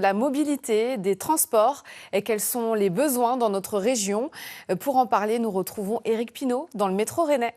La mobilité, des transports et quels sont les besoins dans notre région. Pour en parler, nous retrouvons Éric Pinault dans le métro rennais.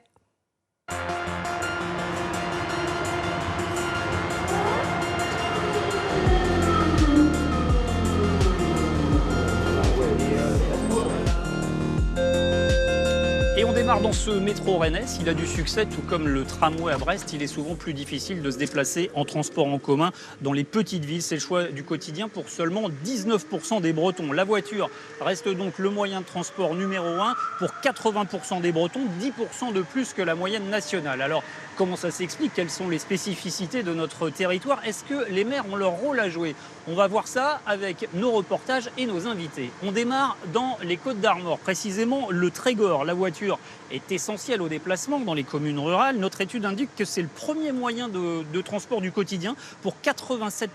Et on démarre dans ce métro rennais. S'il a du succès, tout comme le tramway à Brest, il est souvent plus difficile de se déplacer en transport en commun dans les petites villes. C'est le choix du quotidien pour seulement 19% des Bretons. La voiture reste donc le moyen de transport numéro 1 pour 80% des Bretons, 10% de plus que la moyenne nationale. Alors, comment ça s'explique? Quelles sont les spécificités de notre territoire? Est-ce que les maires ont leur rôle à jouer? On va voir ça avec nos reportages et nos invités. On démarre dans les Côtes-d'Armor, précisément le Trégor. La voiture est essentielle au déplacement dans les communes rurales. Notre étude indique que c'est le premier moyen de transport du quotidien pour 87%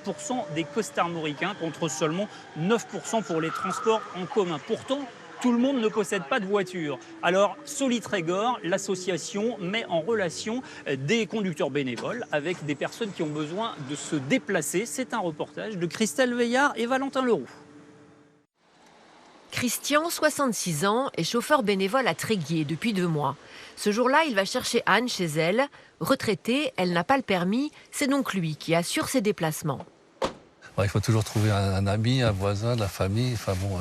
des Costarmoricains, contre seulement 9% pour les transports en commun. Pourtant, tout le monde ne possède pas de voiture. Alors, Solitrégor, l'association, met en relation des conducteurs bénévoles avec des personnes qui ont besoin de se déplacer. C'est un reportage de Christelle Veillard et Valentin Leroux. Christian, 66 ans, est chauffeur bénévole à Tréguier depuis 2 mois. Ce jour-là, il va chercher Anne chez elle. Retraitée, elle n'a pas le permis, c'est donc lui qui assure ses déplacements. Il faut toujours trouver un ami, un voisin, de la famille. Enfin bon,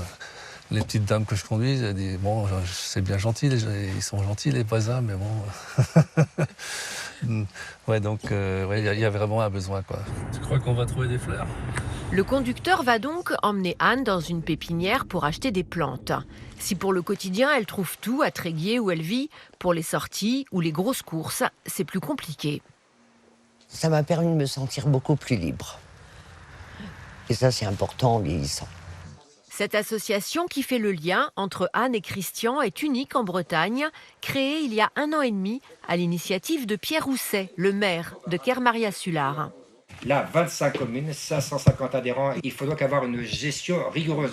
les petites dames que je conduis, bon, c'est bien gentil, ils sont gentils les voisins, mais bon. Ouais, donc il y a vraiment un besoin, quoi. Tu crois qu'on va trouver des fleurs? Le conducteur va donc emmener Anne dans une pépinière pour acheter des plantes. Si pour le quotidien, elle trouve tout à Tréguier où elle vit, pour les sorties ou les grosses courses, c'est plus compliqué. Ça m'a permis de me sentir beaucoup plus libre. Et ça, c'est important en vieillissant. Cette association qui fait le lien entre Anne et Christian est unique en Bretagne, créée il y a 1 an et demi à l'initiative de Pierre Rousset, le maire de Kermaria-Sulard. Là, 25 communes, 550 adhérents. Il faut donc avoir une gestion rigoureuse.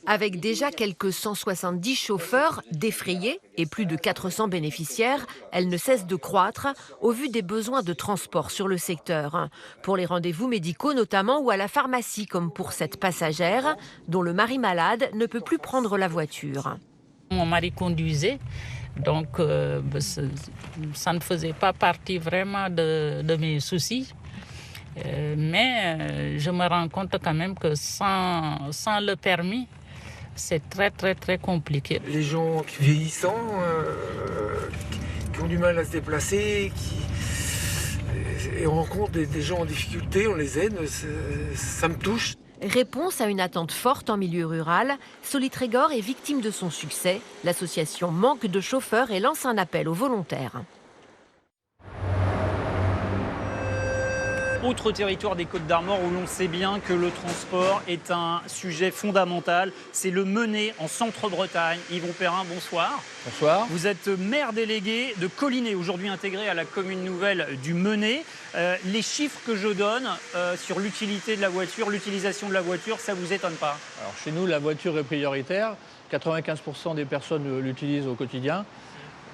Avec déjà quelques 170 chauffeurs défrayés et plus de 400 bénéficiaires, elle ne cesse de croître au vu des besoins de transport sur le secteur. Pour les rendez-vous médicaux notamment ou à la pharmacie, comme pour cette passagère dont le mari malade ne peut plus prendre la voiture. Mon mari conduisait, donc ça ne faisait pas partie vraiment de mes soucis. Mais je me rends compte quand même que sans le permis, c'est très compliqué. Les gens vieillissants, qui ont du mal à se déplacer, et on rencontre des gens en difficulté, on les aide, ça me touche. Réponse à une attente forte en milieu rural, Solitrégor est victime de son succès. L'association manque de chauffeurs et lance un appel aux volontaires. Autre territoire des Côtes-d'Armor où l'on sait bien que le transport est un sujet fondamental, c'est le Menez en Centre-Bretagne. Yvon Perrin, bonsoir. Bonsoir. Vous êtes maire délégué de Collinet, aujourd'hui intégré à la commune nouvelle du Menez. Les chiffres que je donne sur l'utilité de la voiture, l'utilisation de la voiture, ça vous étonne pas? Alors chez nous, la voiture est prioritaire. 95% des personnes l'utilisent au quotidien,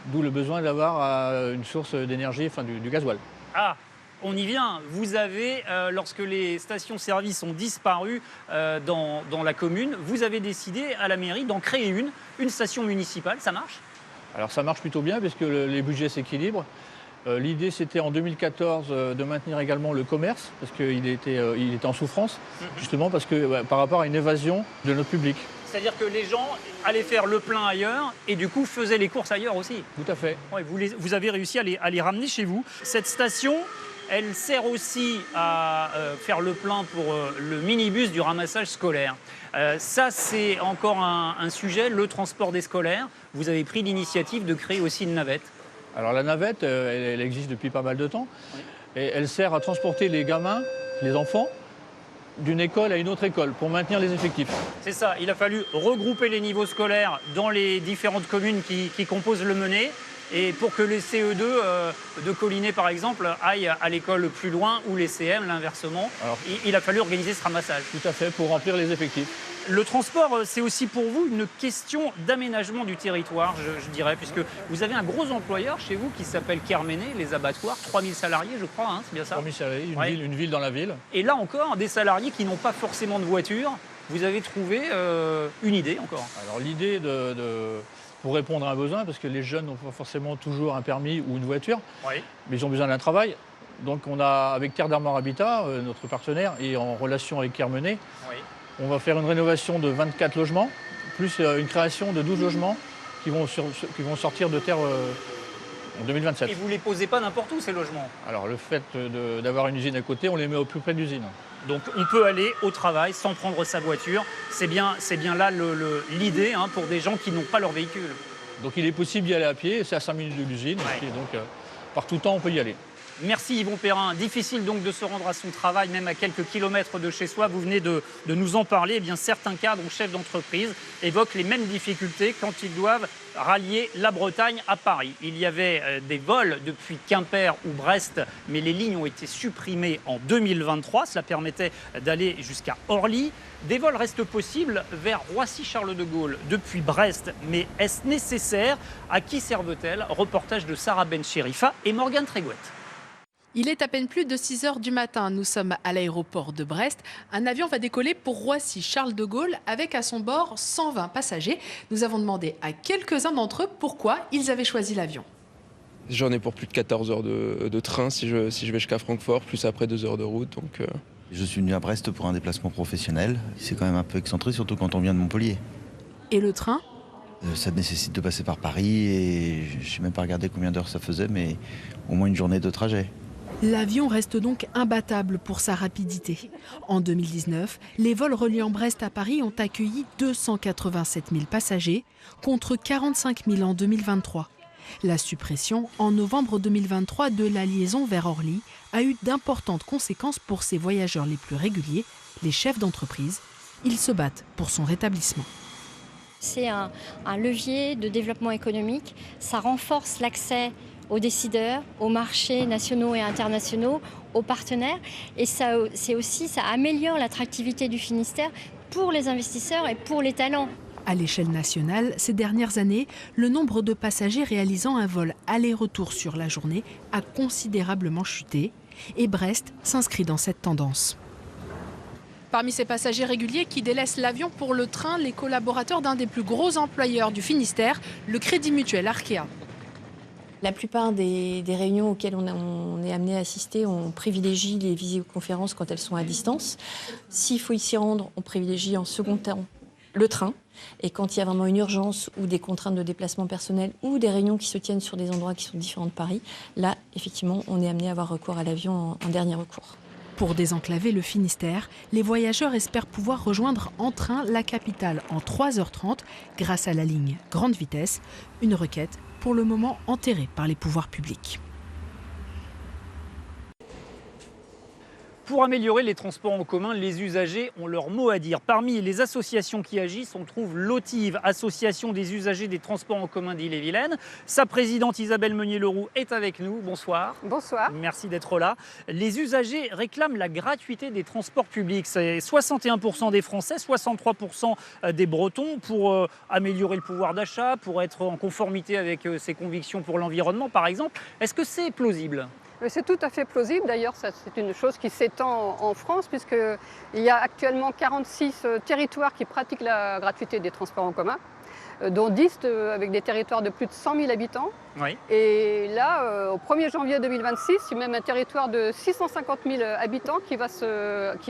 d'où le besoin d'avoir une source d'énergie, enfin du gasoil. Ah, on y vient. Vous avez, lorsque les stations-service ont disparu dans la commune, vous avez décidé à la mairie d'en créer une station municipale. Ça marche? Alors ça marche plutôt bien, puisque les budgets s'équilibrent. L'idée, c'était en 2014 de maintenir également le commerce, parce qu'il était en souffrance, justement parce que par rapport à une évasion de notre public. C'est-à-dire que les gens allaient faire le plein ailleurs et du coup faisaient les courses ailleurs aussi. Tout à fait. Ouais, vous avez réussi à les ramener chez vous. Cette station, elle sert aussi à faire le plein pour le minibus du ramassage scolaire. Ça, c'est encore un sujet, le transport des scolaires. Vous avez pris l'initiative de créer aussi une navette. Alors la navette, elle existe depuis pas mal de temps. Oui. Et elle sert à transporter les gamins, les enfants, d'une école à une autre école pour maintenir les effectifs. C'est ça, il a fallu regrouper les niveaux scolaires dans les différentes communes qui composent le Menez. Et pour que les CE2 de Collinet, par exemple, aillent à l'école plus loin ou les CM, l'inversement, il a fallu organiser ce ramassage. Tout à fait, pour remplir les effectifs. Le transport, c'est aussi pour vous une question d'aménagement du territoire, je dirais, puisque vous avez un gros employeur chez vous qui s'appelle Kerméné, les abattoirs, 3000 salariés, je crois, hein, c'est bien ça? 3000 salariés, Ouais. une ville dans la ville. Et là encore, des salariés qui n'ont pas forcément de voiture, vous avez trouvé une idée encore. Alors l'idée pour répondre à un besoin, parce que les jeunes n'ont pas forcément toujours un permis ou une voiture, Oui. mais ils ont besoin d'un travail. Donc on a, avec Terre d'Armor Habitat, notre partenaire, et en relation avec Kerméné, Oui. on va faire une rénovation de 24 logements, plus une création de 12 logements qui vont sortir de terre en 2027. Et vous ne les posez pas n'importe où, ces logements? Alors le fait d'avoir une usine à côté, on les met au plus près de l'usine. Donc on peut aller au travail sans prendre sa voiture. C'est bien là l'idée hein, pour des gens qui n'ont pas leur véhicule. Donc il est possible d'y aller à pied, c'est à 5 minutes de l'usine, Ouais. et donc par tout temps on peut y aller. Merci Yvon Perrin. Difficile donc de se rendre à son travail, même à quelques kilomètres de chez soi. Vous venez de nous en parler. Eh bien, certains cadres ou chefs d'entreprise évoquent les mêmes difficultés quand ils doivent rallier la Bretagne à Paris. Il y avait des vols depuis Quimper ou Brest, mais les lignes ont été supprimées en 2023. Cela permettait d'aller jusqu'à Orly. Des vols restent possibles vers Roissy-Charles de Gaulle depuis Brest. Mais est-ce nécessaire? À qui servent-elles? Reportage de Sarah Ben-Chérifa et Morgane Trégouette. Il est à peine plus de 6 h du matin. Nous sommes à l'aéroport de Brest. Un avion va décoller pour Roissy-Charles de Gaulle avec à son bord 120 passagers. Nous avons demandé à quelques-uns d'entre eux pourquoi ils avaient choisi l'avion. J'en ai pour plus de 14 heures de train si je vais jusqu'à Francfort, plus après 2 heures de route. Donc, Je suis venu à Brest pour un déplacement professionnel. C'est quand même un peu excentré, surtout quand on vient de Montpellier. Et le train ? Ça nécessite de passer par Paris et je n'ai même pas regardé combien d'heures ça faisait, mais au moins une journée de trajet. L'avion reste donc imbattable pour sa rapidité. En 2019, les vols reliant Brest à Paris ont accueilli 287 000 passagers contre 45 000 en 2023. La suppression en novembre 2023 de la liaison vers Orly a eu d'importantes conséquences pour ces voyageurs les plus réguliers, les chefs d'entreprise. Ils se battent pour son rétablissement. C'est un levier de développement économique. Ça renforce l'accès aux décideurs, aux marchés nationaux et internationaux, aux partenaires. Et ça améliore l'attractivité du Finistère pour les investisseurs et pour les talents. À l'échelle nationale, ces dernières années, le nombre de passagers réalisant un vol aller-retour sur la journée a considérablement chuté. Et Brest s'inscrit dans cette tendance. Parmi ces passagers réguliers qui délaissent l'avion pour le train, les collaborateurs d'un des plus gros employeurs du Finistère, le Crédit Mutuel Arkea. La plupart des réunions auxquelles on est amené à assister, on privilégie les visioconférences quand elles sont à distance. S'il faut s'y rendre, on privilégie en second temps le train. Et quand il y a vraiment une urgence ou des contraintes de déplacement personnel ou des réunions qui se tiennent sur des endroits qui sont différents de Paris, là, effectivement, on est amené à avoir recours à l'avion en dernier recours. Pour désenclaver le Finistère, les voyageurs espèrent pouvoir rejoindre en train la capitale en 3h30 grâce à la ligne grande vitesse, une requête pour le moment enterrée par les pouvoirs publics. Pour améliorer les transports en commun, les usagers ont leur mot à dire. Parmi les associations qui agissent, on trouve l'OTIV, Association des usagers des transports en commun d'Ille-et-Vilaine. Sa présidente Isabelle Meunier-Leroux est avec nous. Bonsoir. Bonsoir. Merci d'être là. Les usagers réclament la gratuité des transports publics. C'est 61% des Français, 63% des Bretons pour améliorer le pouvoir d'achat, pour être en conformité avec ses convictions pour l'environnement, par exemple. Est-ce que c'est plausible ? C'est tout à fait plausible. D'ailleurs, c'est une chose qui s'étend en France, puisqu'il y a actuellement 46 territoires qui pratiquent la gratuité des transports en commun, dont 10 avec des territoires de plus de 100 000 habitants. Oui. Et là, au 1er janvier 2026, il y a même un territoire de 650 000 habitants qui va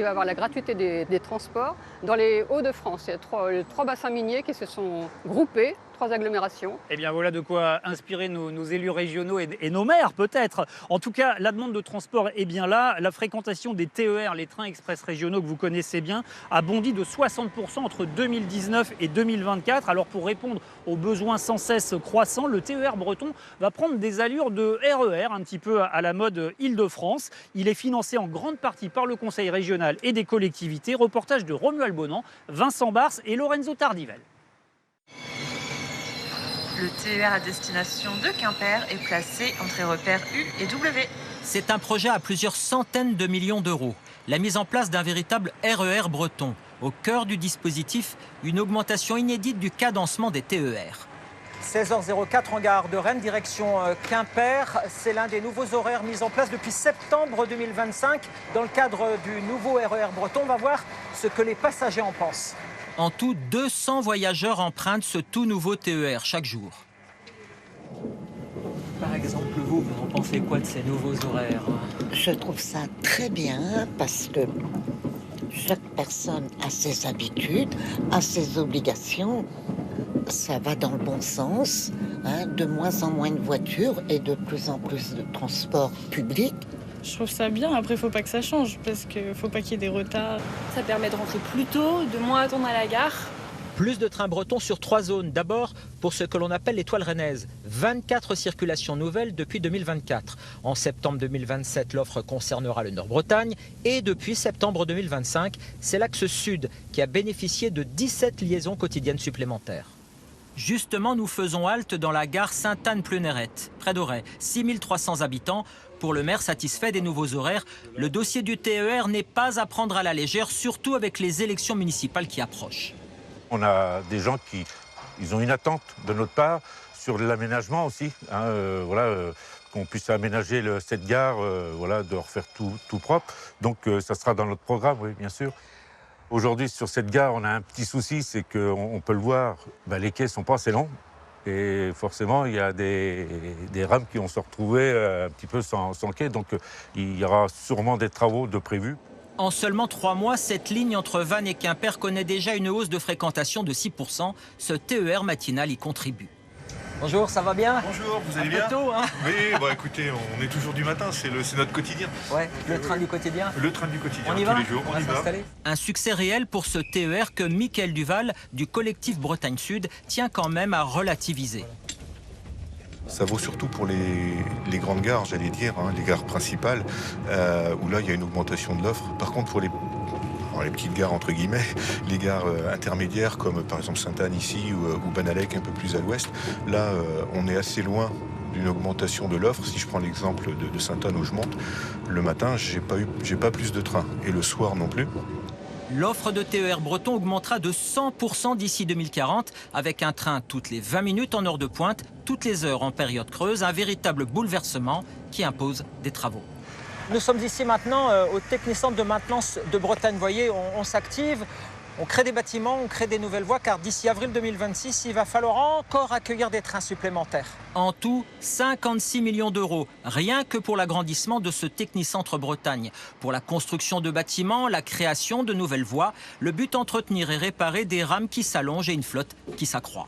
avoir la gratuité des transports dans les Hauts-de-France. Il y a trois bassins miniers qui se sont groupés, 3 agglomérations. Eh bien voilà de quoi inspirer nos élus régionaux et nos maires peut-être. En tout cas, la demande de transport est bien là. La fréquentation des TER, les trains express régionaux que vous connaissez bien, a bondi de 60% entre 2019 et 2024. Alors pour répondre aux besoins sans cesse croissants, le TER breton va prendre des allures de RER, un petit peu à la mode Île-de-France. Il est financé en grande partie par le Conseil régional et des collectivités. Reportage de Romuald Bonan, Vincent Bars et Lorenzo Tardivel. Le TER à destination de Quimper est placé entre les repères U et W. C'est un projet à plusieurs centaines de millions d'euros. La mise en place d'un véritable RER breton. Au cœur du dispositif, une augmentation inédite du cadencement des TER. 16h04 en gare de Rennes, direction Quimper. C'est l'un des nouveaux horaires mis en place depuis septembre 2025 dans le cadre du nouveau RER breton. On va voir ce que les passagers en pensent. En tout, 200 voyageurs empruntent ce tout nouveau TER chaque jour. Par exemple, vous en pensez quoi de ces nouveaux horaires? Je trouve ça très bien parce que chaque personne a ses habitudes, a ses obligations. Ça va dans le bon sens, de moins en moins de voitures et de plus en plus de transports publics. Je trouve ça bien, après il faut pas que ça change parce qu'il faut pas qu'il y ait des retards. Ça permet de rentrer plus tôt, de moins attendre à la gare. Plus de trains bretons sur 3 zones. D'abord, pour ce que l'on appelle l'étoile rennaise. 24 circulations nouvelles depuis 2024. En septembre 2027, l'offre concernera le Nord-Bretagne. Et depuis septembre 2025, c'est l'axe sud qui a bénéficié de 17 liaisons quotidiennes supplémentaires. Justement, nous faisons halte dans la gare Sainte-Anne-Pleunerette, près d'Auray. 6300 habitants. Pour le maire satisfait des nouveaux horaires, le dossier du TER n'est pas à prendre à la légère, surtout avec les élections municipales qui approchent. On a des gens qui ont une attente de notre part sur l'aménagement aussi. Qu'on puisse aménager cette gare, de refaire tout propre. Donc ça sera dans notre programme, oui, bien sûr. Aujourd'hui, sur cette gare, on a un petit souci, c'est qu'on peut le voir, les quais ne sont pas assez longs. Et forcément, il y a des rames qui vont se retrouver un petit peu sans quai. Donc il y aura sûrement des travaux de prévus. En seulement 3 mois, cette ligne entre Vannes et Quimper connaît déjà une hausse de fréquentation de 6%. Ce TER matinal y contribue. Bonjour, ça va bien? Bonjour, vous allez bien? Un peu tôt, hein? Oui, écoutez, on est toujours du matin, c'est notre quotidien. Ouais, le train du quotidien. Le train du quotidien, on y va tous les jours, on y va. Un succès réel pour ce TER que Mickaël Duval, du collectif Bretagne Sud, tient quand même à relativiser. Ça vaut surtout pour les grandes gares, j'allais dire, les gares principales, où là, il y a une augmentation de l'offre. Par contre, pour les petites gares, entre guillemets, les gares intermédiaires, comme par exemple Sainte-Anne ici, ou Banalec, un peu plus à l'ouest, là, on est assez loin d'une augmentation de l'offre. Si je prends l'exemple de Sainte-Anne où je monte, le matin, j'ai pas plus de trains, et le soir non plus. L'offre de TER breton augmentera de 100% d'ici 2040, avec un train toutes les 20 minutes en heure de pointe, toutes les heures en période creuse, un véritable bouleversement qui impose des travaux. Nous sommes ici maintenant au Technicentre de maintenance de Bretagne. Vous voyez, on s'active, on crée des bâtiments, on crée des nouvelles voies, car d'ici avril 2026, il va falloir encore accueillir des trains supplémentaires. En tout, 56 millions d'euros, rien que pour l'agrandissement de ce Technicentre Bretagne. Pour la construction de bâtiments, la création de nouvelles voies, le but entretenir et réparer des rames qui s'allongent et une flotte qui s'accroît.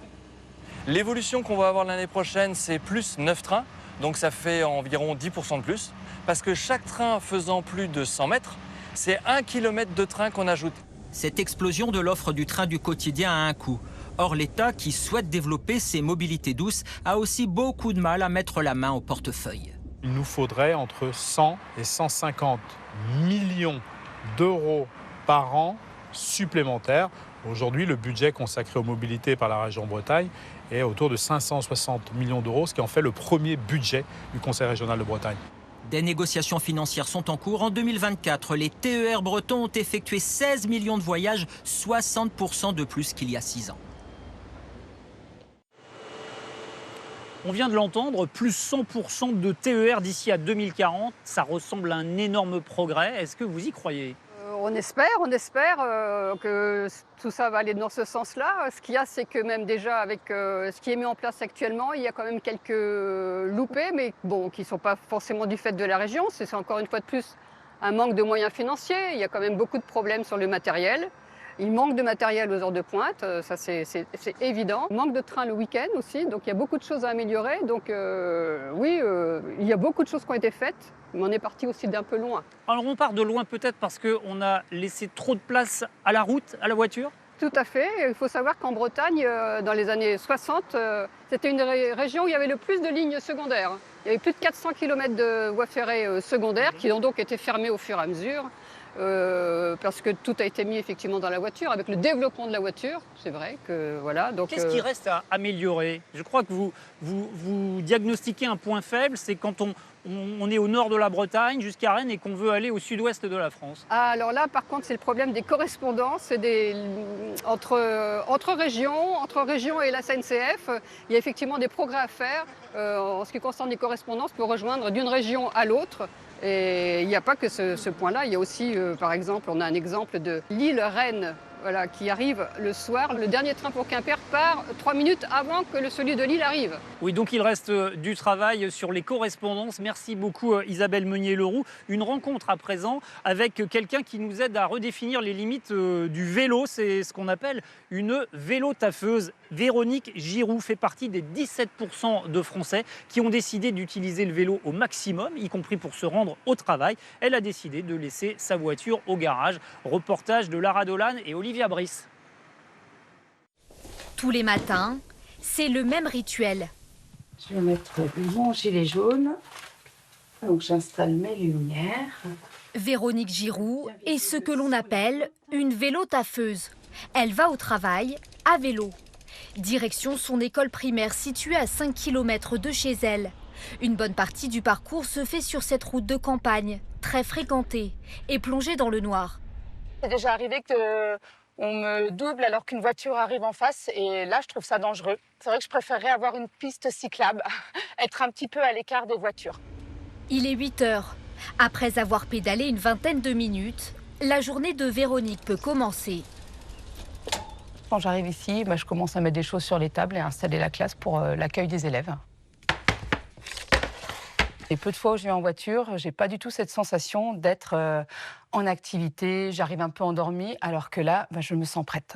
L'évolution qu'on va avoir l'année prochaine, c'est plus 9 trains, donc ça fait environ 10% de plus. Parce que chaque train faisant plus de 100 mètres, c'est 1 km de train qu'on ajoute. Cette explosion de l'offre du train du quotidien a un coût. Or, l'État, qui souhaite développer ses mobilités douces, a aussi beaucoup de mal à mettre la main au portefeuille. Il nous faudrait entre 100 et 150 millions d'euros par an supplémentaires. Aujourd'hui, le budget consacré aux mobilités par la région Bretagne est autour de 560 millions d'euros, ce qui en fait le premier budget du Conseil régional de Bretagne. Des négociations financières sont en cours. En 2024, les TER bretons ont effectué 16 millions de voyages, 60% de plus qu'il y a 6 ans. On vient de l'entendre, plus 100% de TER d'ici à 2040. Ça ressemble à un énorme progrès. Est-ce que vous y croyez ? On espère que tout ça va aller dans ce sens-là. Ce qu'il y a, c'est que même déjà avec ce qui est mis en place actuellement, il y a quand même quelques loupés, mais bon, qui ne sont pas forcément du fait de la région. C'est encore une fois de plus un manque de moyens financiers. Il y a quand même beaucoup de problèmes sur le matériel. Il manque de matériel aux heures de pointe, ça c'est évident. Il manque de trains le week-end aussi, donc il y a beaucoup de choses à améliorer. Donc il y a beaucoup de choses qui ont été faites, mais on est parti aussi d'un peu loin. Alors on part de loin peut-être parce qu'on a laissé trop de place à la route, à la voiture ? Tout à fait. Il faut savoir qu'en Bretagne, dans les années 60, c'était une région où il y avait le plus de lignes secondaires. Il y avait plus de 400 km de voies ferrées secondaires qui ont donc été fermées au fur et à mesure. Parce que tout a été mis effectivement dans la voiture, avec le développement de la voiture, c'est vrai que voilà. Qu'est-ce qui reste à améliorer ? Je crois que vous diagnostiquez un point faible, c'est quand on on est au nord de la Bretagne jusqu'à Rennes et qu'on veut aller au sud-ouest de la France? Alors là, par contre, c'est le problème des correspondances entre régions et la SNCF. Il y a effectivement des progrès à faire en ce qui concerne les correspondances pour rejoindre d'une région à l'autre. Et il n'y a pas que ce point-là. Il y a aussi, par exemple, on a un exemple de Lille-Rennes. Voilà, qui arrive le soir. Le dernier train pour Quimper part 3 minutes avant que celui de Lille arrive. Oui, donc il reste du travail sur les correspondances. Merci beaucoup Isabelle Meunier-Leroux. Une rencontre à présent avec quelqu'un qui nous aide à redéfinir les limites du vélo. C'est ce qu'on appelle une vélo-taffeuse. Véronique Giroux fait partie des 17% de Français qui ont décidé d'utiliser le vélo au maximum, y compris pour se rendre au travail. Elle a décidé de laisser sa voiture au garage. Reportage de Lara Dolan et Olivia Brice. Tous les matins, c'est le même rituel. Je vais mettre mon gilet jaune. Donc j'installe mes lumières. Véronique Giroux est ce que l'on appelle une vélo-taffeuse. Elle va au travail à vélo. Direction son école primaire située à 5 km de chez elle. Une bonne partie du parcours se fait sur cette route de campagne, très fréquentée et plongée dans le noir. C'est déjà arrivé qu'on me double alors qu'une voiture arrive en face et là je trouve ça dangereux. C'est vrai que je préférerais avoir une piste cyclable, être un petit peu à l'écart des voitures. Il est 8 heures. Après avoir pédalé une vingtaine de minutes, la journée de Véronique peut commencer. Quand j'arrive ici, je commence à mettre des choses sur les tables et à installer la classe pour l'accueil des élèves. Et peu de fois où je vais en voiture, j'ai pas du tout cette sensation d'être en activité, j'arrive un peu endormie, alors que là, je me sens prête.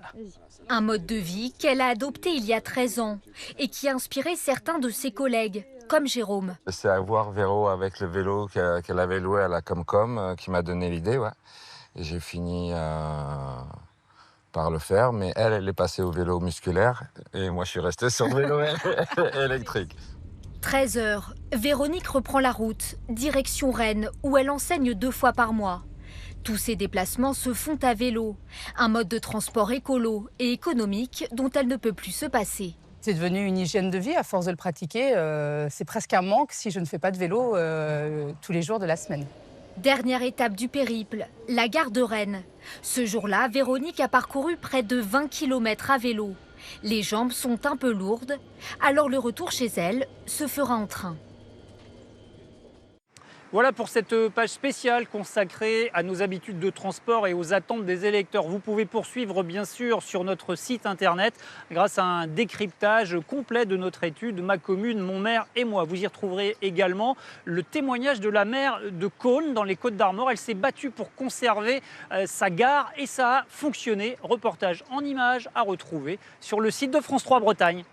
Un mode de vie qu'elle a adopté il y a 13 ans et qui a inspiré certains de ses collègues, comme Jérôme. C'est à voir Véro avec le vélo qu'elle avait loué à la Comcom qui m'a donné l'idée. Ouais. Et j'ai fini par le faire, mais elle est passée au vélo musculaire et moi je suis resté sur le vélo électrique. 13 heures, Véronique reprend la route, direction Rennes, où elle enseigne 2 fois par mois. Tous ces déplacements se font à vélo, un mode de transport écolo et économique dont elle ne peut plus se passer. C'est devenu une hygiène de vie, à force de le pratiquer, c'est presque un manque si je ne fais pas de vélo tous les jours de la semaine. Dernière étape du périple, la gare de Rennes. Ce jour-là, Véronique a parcouru près de 20 km à vélo. Les jambes sont un peu lourdes, alors le retour chez elle se fera en train. Voilà pour cette page spéciale consacrée à nos habitudes de transport et aux attentes des électeurs. Vous pouvez poursuivre bien sûr sur notre site internet grâce à un décryptage complet de notre étude Ma commune, mon maire et moi. Vous y retrouverez également le témoignage de la maire de Caunes dans les Côtes-d'Armor. Elle s'est battue pour conserver sa gare et ça a fonctionné. Reportage en images à retrouver sur le site de France 3 Bretagne.